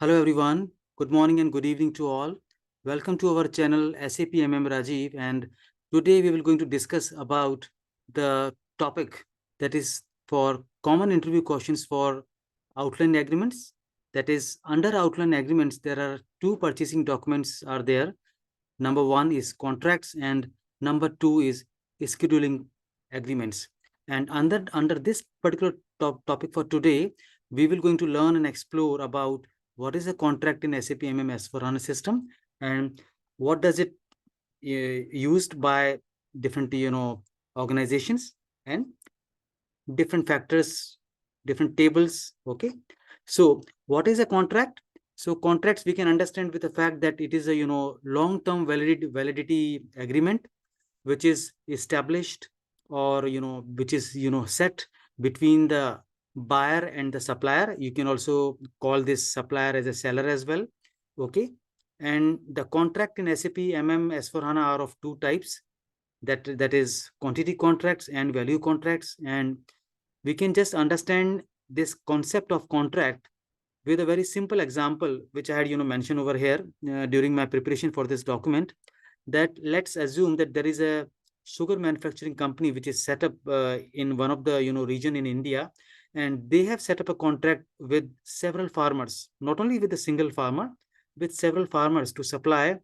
Hello everyone. Good morning and good evening to all. Welcome to our channel SAP Rajiv, and today we will going to discuss about the topic that is for common interview questions for outline agreements. That is, under outline agreements there are two purchasing documents are there. Number one is contracts and number two is scheduling agreements. And under this particular topic for today, we will going to learn and explore about what is a contract in SAP MMS for HANA system and what does it used by different organizations and different factors, different tables. Okay, so what is a contract? So contracts we can understand with the fact that it is a long-term validity agreement which is established or which is set between the buyer and the supplier. You can also call this supplier as a seller as well. Okay, and the contract in SAP MM S4HANA are of two types, that is quantity contracts and value contracts. And we can just understand this concept of contract with a very simple example which I had mentioned over here during my preparation for this document. That let's assume that there is a sugar manufacturing company which is set up in one of the region in India, and they have set up a contract with several farmers, not only with a single farmer, with several farmers to supply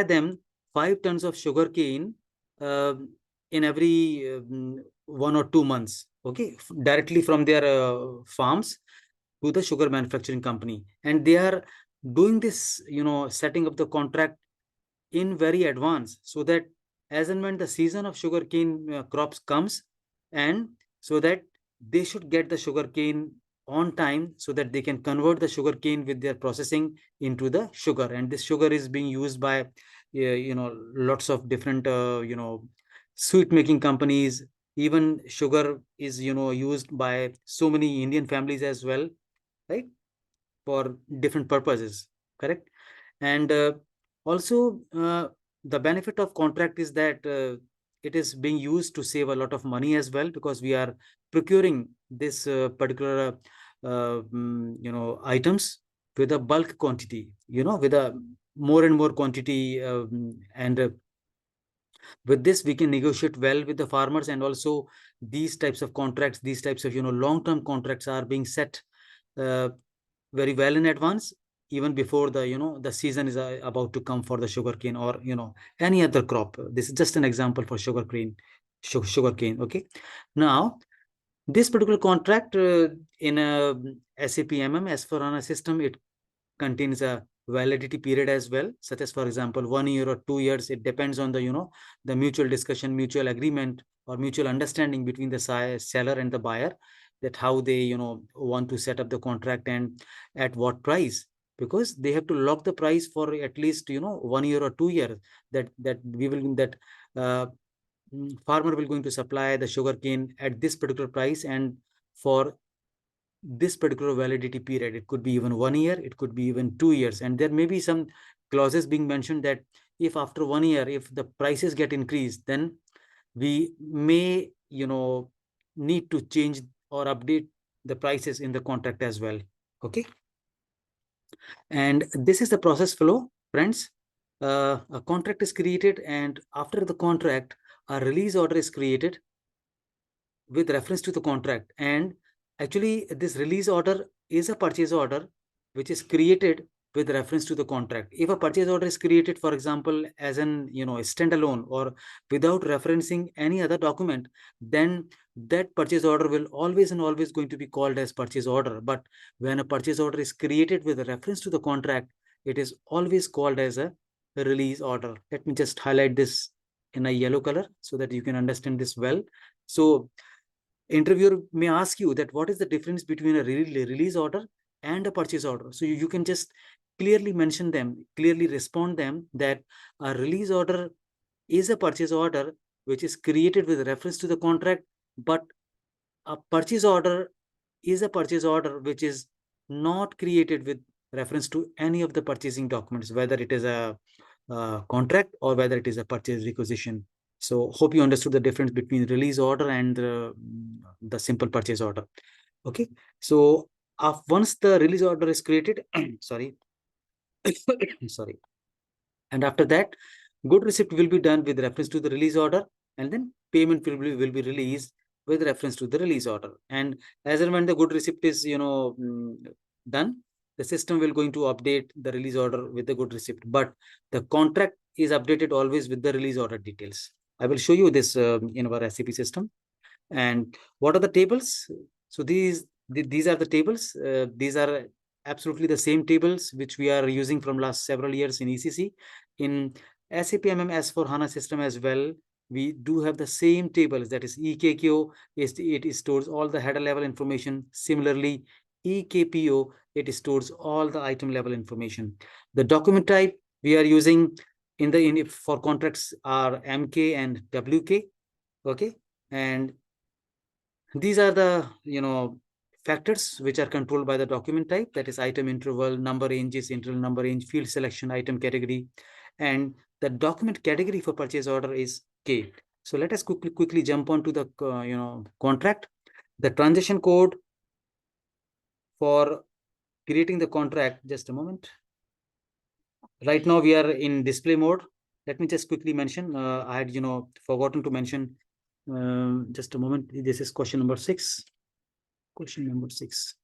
them 5 tons of sugar cane uh, in every 1 or 2 months, okay, directly from their farms to the sugar manufacturing company. And they are doing this, setting up the contract in very advance, so that as and when the season of sugarcane crops comes, and so that they should get the sugarcane on time, so that they can convert the sugarcane with their processing into the sugar. And this sugar is being used by lots of different sweet making companies. Even sugar is used by so many Indian families as well, right, for different purposes, correct? And also the benefit of contract is that it is being used to save a lot of money as well, because we are procuring this particular items with a bulk quantity, with a more and more quantity, and with this we can negotiate well with the farmers. And also these types of contracts, these types of long-term contracts are being set uh, very well in advance, even before the the season is about to come for the sugarcane or any other crop. This is just an example for sugarcane. Okay, now this particular contract in a SAP MM as for HANA system, it contains a validity period as well, such as, for example, 1 year or 2 years. It depends on the the mutual discussion, mutual agreement, or mutual understanding between the seller and the buyer, that how they want to set up the contract and at what price, because they have to lock the price for at least 1 year or 2 years, that farmer will going to supply the sugarcane at this particular price and for this particular validity period. It could be even 1 year, it could be even 2 years, and there may be some clauses being mentioned that if after 1 year, if the prices get increased, then we may need to change or update the prices in the contract as well. Okay, and this is the process flow, friends. A contract is created, and after the contract, a release order is created with reference to the contract. And actually this release order is a purchase order which is created with reference to the contract. If a purchase order is created, for example, as an a standalone or without referencing any other document, then that purchase order will always and always going to be called as purchase order. But when a purchase order is created with a reference to the contract, it is always called as a release order. Let me just highlight this in a yellow color so that you can understand this well. So interviewer may ask you that what is the difference between a release order and a purchase order. So you can just clearly mention them, clearly respond them that a release order is a purchase order which is created with reference to the contract, but a purchase order is a purchase order which is not created with reference to any of the purchasing documents, whether it is a contract or whether it is a purchase requisition. So hope you understood the difference between release order and the simple purchase order. Okay, so once the release order is created, sorry, sorry, and after that, good receipt will be done with reference to the release order, and then payment will be released with reference to the release order. And as and when the good receipt is done, the system will going to update the release order with the good receipt, but the contract is updated always with the release order details. I will show you this in our SAP system. And what are the tables? So these are the tables. These are absolutely the same tables which we are using from last several years in ECC. In SAP MMS for HANA system as well, we do have the same tables. That is EKQ, it stores all the header level information. Similarly, EKPO, it stores all the item level information. The document type we are using for contracts are MK and WK. Okay, and these are the factors which are controlled by the document type, that is item interval, number ranges, interval number range, field selection, item category, and the document category for purchase order is K. So let us quickly jump on to the contract. The transaction code for creating the contract, just a moment. Right now we are in display mode. Let me just quickly mention, I had forgotten to mention, just a moment. This is question number 6. Question number 6.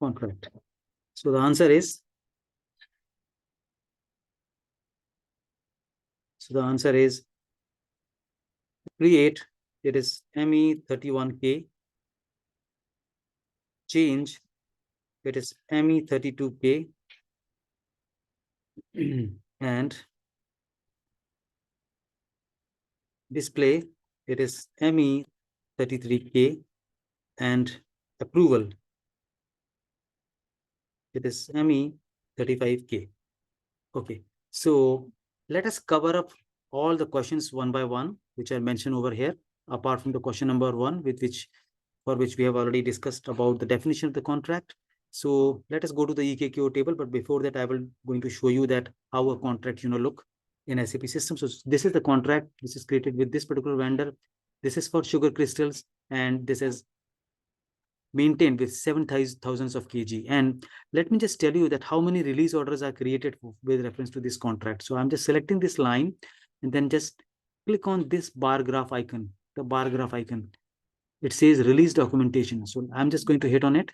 Contract. So the answer is, create, it is ME31K, change, it is ME32K, and display, it is ME33K, and approval, it is ME35K. Okay, so let us cover up all the questions one by one, which are mentioned over here, apart from the question number 1, for which we have already discussed about the definition of the contract. So let us go to the EKQ table, but before that, I will going to show you that how a contract look in SAP system. So this is the contract. This is created with this particular vendor. This is for sugar crystals, and this is maintained with 7,000 of kg. And let me just tell you that how many release orders are created with reference to this contract. So I'm just selecting this line and then just click on this bar graph icon, the bar graph icon. It says release documentation. So I'm just going to hit on it,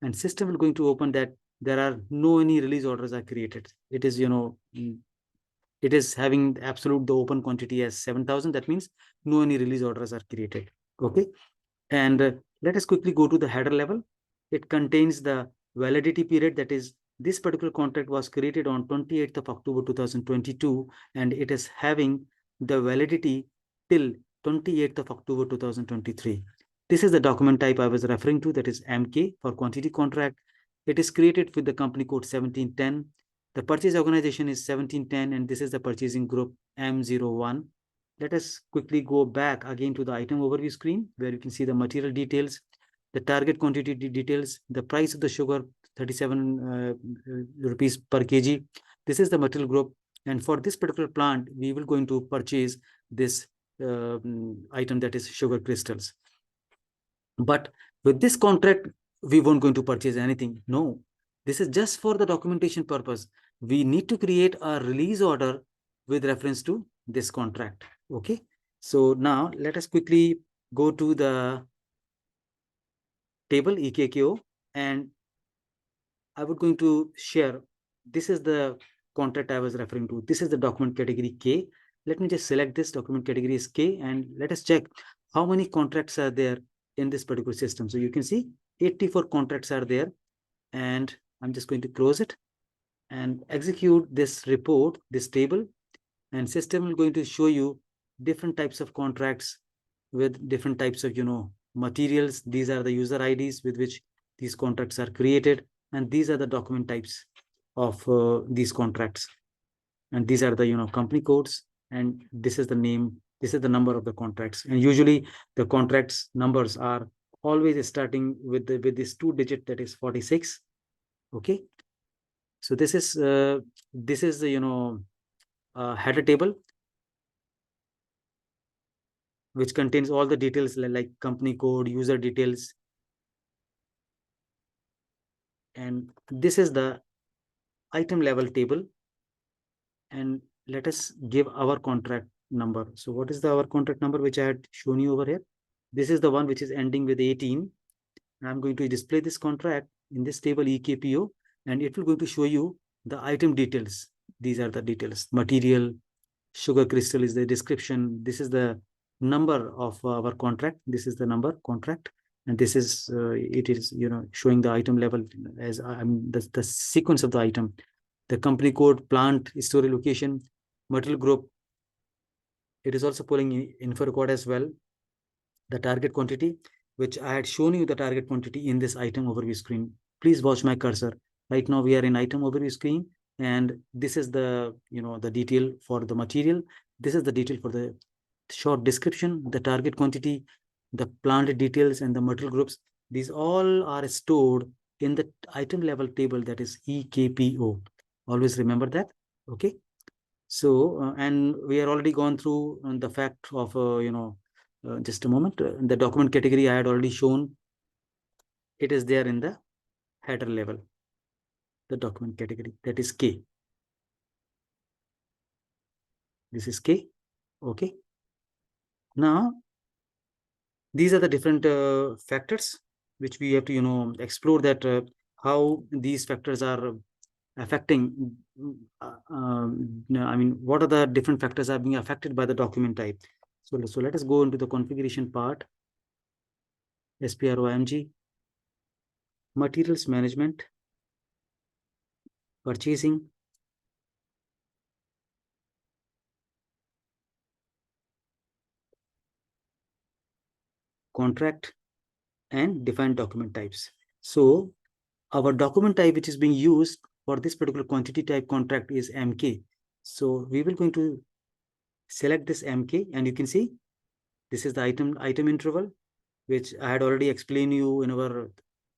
and system will going to open that there are no any release orders are created. It is, it is having absolute the open quantity as 7,000. That means no any release orders are created. Okay. And let us quickly go to the header level. It contains the validity period. That is, this particular contract was created on 28th of October 2022, and it is having the validity till 28th of October 2023. This is the document type I was referring to, that is MK for quantity contract. It is created with the company code 1710. The purchase organization is 1710, and this is the purchasing group M01. Let us quickly go back again to the item overview screen, where you can see the material details, the target quantity details, the price of the sugar, 37 rupees per kg. This is the material group. And for this particular plant, we will going to purchase this item, that is sugar crystals. But with this contract, we won't going to purchase anything. No, this is just for the documentation purpose. We need to create a release order with reference to this contract. Okay, so now let us quickly go to the table EKKO, and I would going to share. This is the contract I was referring to. This is the document category K. Let me just select this document category is K, and let us check how many contracts are there in this particular system. So you can see 84 contracts are there, and I'm just going to close it and execute this report, this table, and system will going to show you different types of contracts with different types of materials. These are the user IDs with which these contracts are created, and these are the document types of these contracts, and these are the company codes, and this is the name, this is the number of the contracts. And usually the contracts numbers are always starting with this 2-digit, that is 46. Okay, so this is the header table, which contains all the details like company code, user details. And this is the item level table. And let us give our contract number. So what is our contract number, which I had shown you over here? This is the one which is ending with 18. I'm going to display this contract in this table EKPO, and it will going to show you the item details. These are the details. Material, sugar crystal is the description. This is the number of our contract. This is the number contract, and this is it is showing the item level as the sequence of the item, the company code, plant, storage location, material group. It is also pulling info record as well, the target quantity, which I had shown you the target quantity in this item overview screen. Please watch my cursor. Right now we are in item overview screen, and this is the the detail for the material. This is the detail for the short description, the target quantity, the plant details, and the material groups. These all are stored in the item level table, that is EKPO. Always remember that. Okay. So, and we are already gone through the fact of, just a moment, the document category I had already shown. It is there in the header level, the document category, that is K. This is K. Okay. Now, these are the different factors which we have to, explore that how these factors are affecting. I mean, what are the different factors are being affected by the document type? So let us go into the configuration part. SPROMG, materials management, purchasing, contract, and define document types. So our document type which is being used for this particular quantity type contract is MK. So we will going to select this MK, and you can see this is the item interval, which I had already explained you in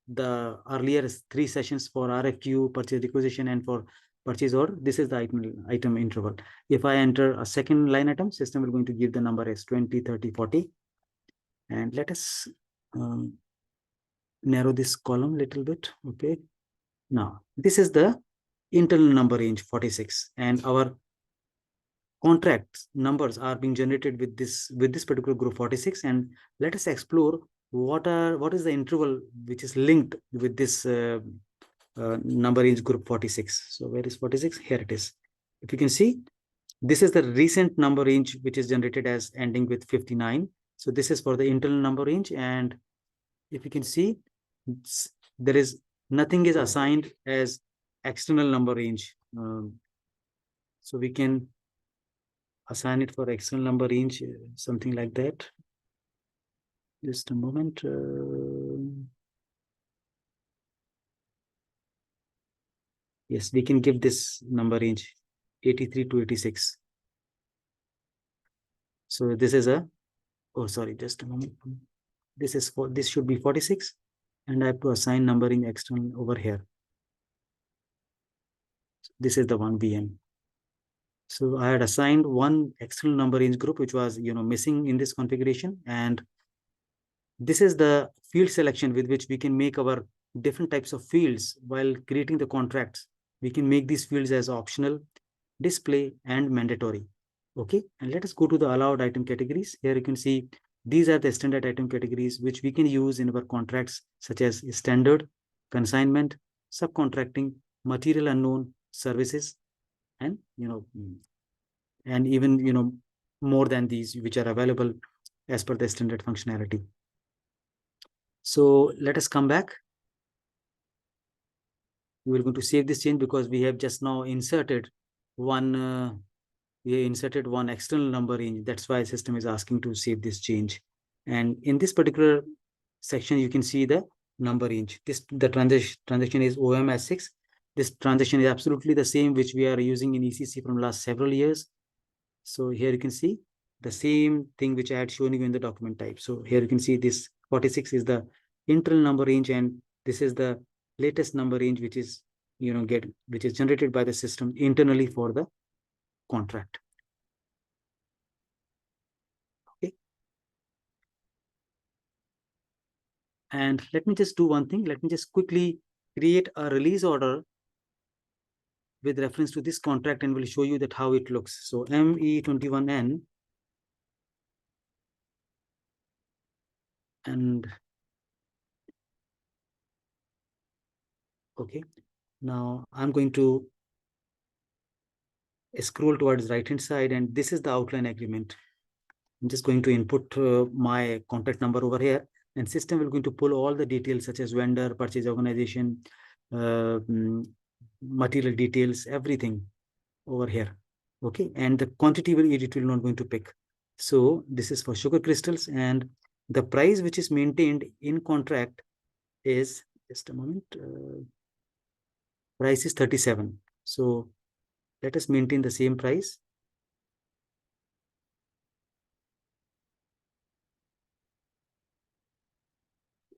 the earlier 3 sessions for RFQ, purchase requisition, and for purchase order. This is the item interval. If I enter a second line item, system will going to give the number as 20, 30, 40. And let us narrow this column a little bit. Okay. Now, this is the internal number range 46, and our contract numbers are being generated with this particular group 46. And let us explore what is the interval which is linked with this number range group 46. So where is 46? Here it is. If you can see, this is the recent number range which is generated as ending with 59. So this is for the internal number range, and if you can see, there is nothing is assigned as external number range. So we can assign it for external number range, something like that. Just a moment. Yes, we can give this number range 83 to 86. So this is oh, sorry, just a moment. This should be 46, and I have to assign numbering external over here. This is the one VM. So I had assigned one external number range group, which was missing in this configuration, and this is the field selection with which we can make our different types of fields while creating the contracts. We can make these fields as optional, display, and mandatory. Okay, and let us go to the allowed item categories. Here you can see these are the standard item categories which we can use in our contracts, such as standard, consignment, subcontracting, material unknown, services, and and even more than these which are available as per the standard functionality. So let us come back. We are going to save this change because we have just now inserted one external number range. That's why system is asking to save this change. And in this particular section, you can see the number range. The transaction is OMS6. This transaction is absolutely the same which we are using in ECC from last several years. So here you can see the same thing which I had shown you in the document type. So here you can see this 46 is the internal number range, and this is the latest number range which is which is generated by the system internally for the contract. Okay. And let me just do one thing. Let me just quickly create a release order with reference to this contract, and we'll show you that how it looks. So ME21N, and okay, now I'm going to scroll towards right hand side, and this is the outline agreement. I'm just going to input my contact number over here, and system will going to pull all the details such as vendor, purchase organization, material details, everything over here. Okay, and the quantity it will not going to pick. So this is for sugar crystals, and the price which is maintained in contract is, just a moment, price is 37. So let us maintain the same price.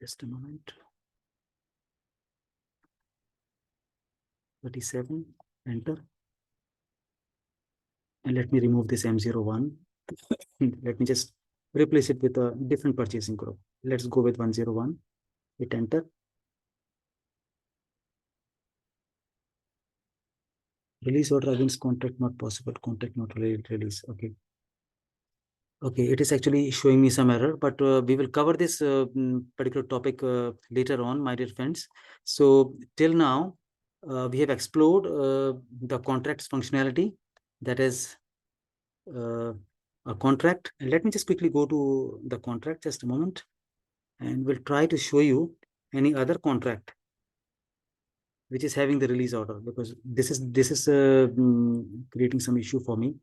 Just a moment. 37, enter. And let me remove this M01. Let me just replace it with a different purchasing group. Let's go with 101. Hit enter. Release order against contract not possible. Contract not release. Okay. Okay, it is actually showing me some error, but we will cover this particular topic later on, my dear friends. So till now, we have explored the contract's functionality, that is a contract. And let me just quickly go to the contract, just a moment, and we'll try to show you any other contract which is having the release order, because this is creating some issue for me.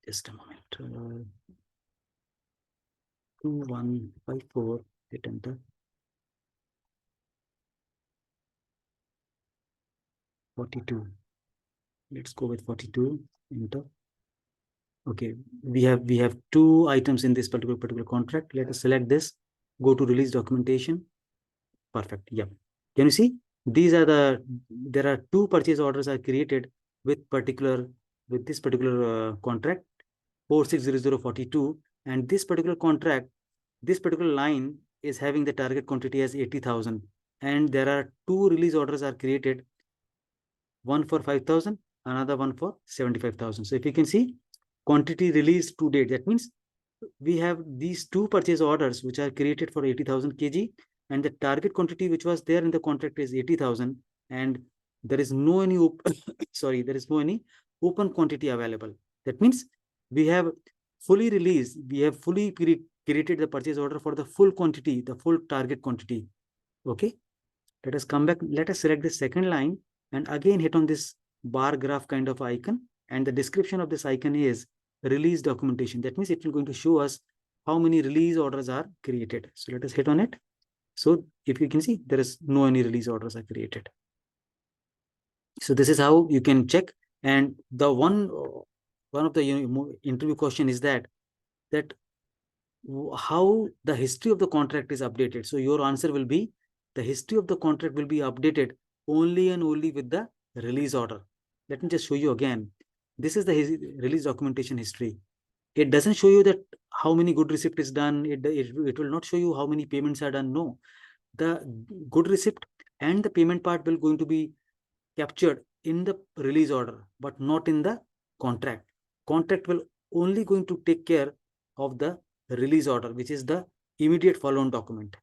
Just a moment. 2154, hit enter. 42. Let's go with 42. Enter. Okay, we have two items in this particular contract. Let us select this. Go to release documentation. Perfect. Yeah. Can you see? These are there are two purchase orders are created with this particular contract 460042, and this particular contract, this particular line is having the target quantity as 80,000, and there are two release orders are created, one for 5,000, another one for 75,000. So if you can see, quantity released to date, that means we have these two purchase orders which are created for 80,000 kg, and the target quantity which was there in the contract is 80,000, and there is no any sorry, there is no any open quantity available. That means we have fully released, we have fully created the purchase order for the full quantity, the full target quantity. Okay, let us come back. Let us select the second line and again hit on this bar graph kind of icon, and the description of this icon is release documentation. That means it will going to show us how many release orders are created. So let us hit on it. So if you can see, there is no any release orders are created. So this is how you can check. And the one of the interview question is that how the history of the contract is updated. So your answer will be the history of the contract will be updated only and only with the release order. Let me just show you again. This is the release documentation history. It doesn't show you that how many good receipt is done. It will not show you how many payments are done. No, the good receipt and the payment part will going to be captured in the release order, but not in the contract. Contract will only going to take care of the release order, which is the immediate follow-on document.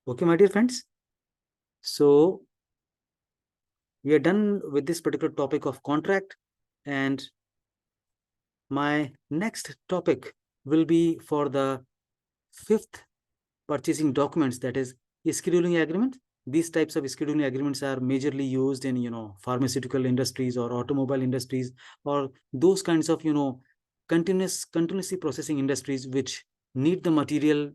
Okay, my dear friends. So we are done with this particular topic of contract, and my next topic will be for the fifth purchasing documents, that is scheduling agreement. These types of scheduling agreements are majorly used in pharmaceutical industries or automobile industries, or those kinds of continuously processing industries which need the material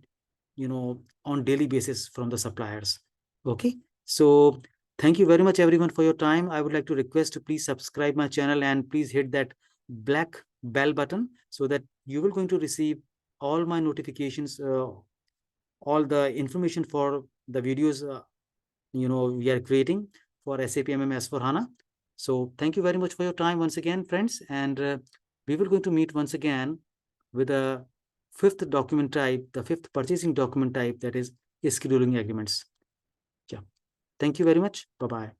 on daily basis from the suppliers. Okay, so thank you very much everyone for your time. I would like to request to please subscribe my channel and please hit that black bell button so that you will going to receive all my notifications, all the information for the videos we are creating for SAP MMS for HANA. So thank you very much for your time once again, friends. And we will going to meet once again with a fifth document type, the fifth purchasing document type, that is scheduling agreements. Yeah. Thank you very much. Bye-bye.